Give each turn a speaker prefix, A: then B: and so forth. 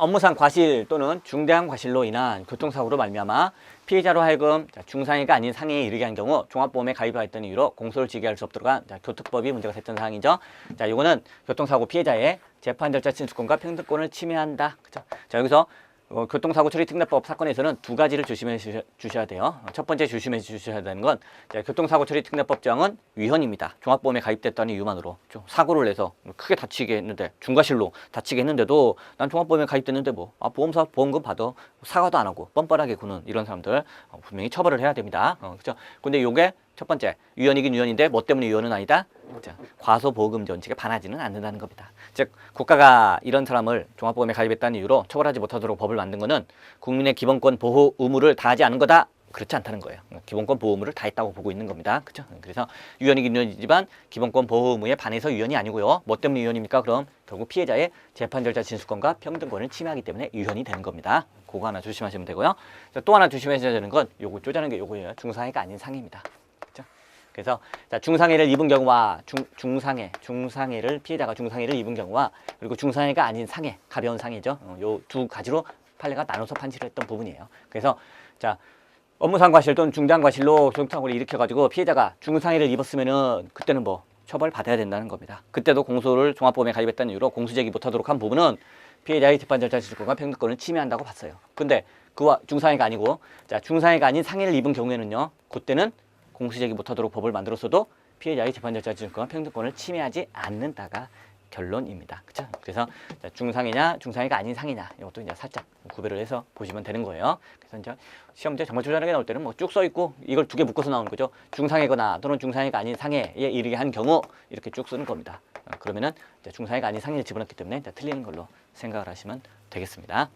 A: 업무상 과실 또는 중대한 과실로 인한 교통사고로 말미암아 피해자로 하여금 중상해가 아닌 상해에 이르게 한 경우 종합보험에 가입하였던 이유로 공소를 지기할 수 없도록 한 교특법이 문제가 됐던 사항이죠. 자, 요거는 교통사고 피해자의 재판 절차 친수권과 평등권을 침해한다. 그죠? 자, 여기서 교통사고 처리 특례법 사건에서는 두 가지를 조심해 주셔야 돼요. 첫 번째 조심해 주셔야 되는 건 교통사고 처리 특례법정은 위헌입니다. 종합보험에 가입됐다는 이유만으로 좀 사고를 내서 크게 다치게 했는데 중과실로 다치게 했는데도 난 종합보험에 가입됐는데 보험사 보험금 받아 사과도 안 하고 뻔뻔하게 구는 이런 사람들 분명히 처벌을 해야 됩니다. 그죠? 근데 요게 첫 번째 위헌이긴 위헌인데 뭐 때문에 위헌은 아니다? 과소보험 원칙에 반하지는 않는다는 겁니다. 즉 국가가 이런 사람을 종합보험에 가입했다는 이유로 처벌하지 못하도록 법을 만든 것은 국민의 기본권 보호 의무를 다하지 않은 거다. 그렇지 않다는 거예요. 기본권 보호 의무를 다했다고 보고 있는 겁니다. 그렇죠? 그래서 위헌이긴 위헌이지만 기본권 보호 의무에 반해서 위헌이 아니고요. 뭐 때문에 위헌입니까? 그럼 결국 피해자의 재판 절차 진수권과 평등권을 침해하기 때문에 위헌이 되는 겁니다. 그거 하나 조심하시면 되고요. 또 하나 조심하셔야 되는 건 요거 쪼자는 게 요거예요. 중상해가 아닌 상해입니다. 그래서 중상해를 입은 경우와 중상해를 피해자가 중상해를 입은 경우와 그리고 중상해가 아닌 상해, 가벼운 상해죠. 요 두 가지로 판례가 나눠서 판시를 했던 부분이에요. 그래서 자 업무상 과실 또는 중대한 과실로 교통사고를 일으켜가지고 피해자가 중상해를 입었으면은 그때는 뭐 처벌 받아야 된다는 겁니다. 그때도 공소를 종합보험에 가입했다는 이유로 공소제기 못하도록 한 부분은 피해자의 재판 절차 진수권과 평등권을 침해한다고 봤어요. 근데 그와 중상해가 아니고 중상해가 아닌 상해를 입은 경우에는요, 그때는 공소제기 못하도록 법을 만들었어도 피해자의 재판 절차 진수권과 평등권을 침해하지 않는다가 결론입니다. 그렇죠? 그래서 중상해냐 중상해가 아닌 상해냐 이것도 이제 살짝 구별을 해서 보시면 되는 거예요. 그래서 이제 시험 문제 정말 조전하게 나올 때는 뭐 쭉 써 있고 이걸 두 개 묶어서 나오는 거죠. 중상해거나 또는 중상해가 아닌 상해에 이르게 한 경우 이렇게 쭉 쓰는 겁니다. 그러면은 중상해가 아닌 상해를 집어넣기 때문에 틀리는 걸로 생각을 하시면 되겠습니다.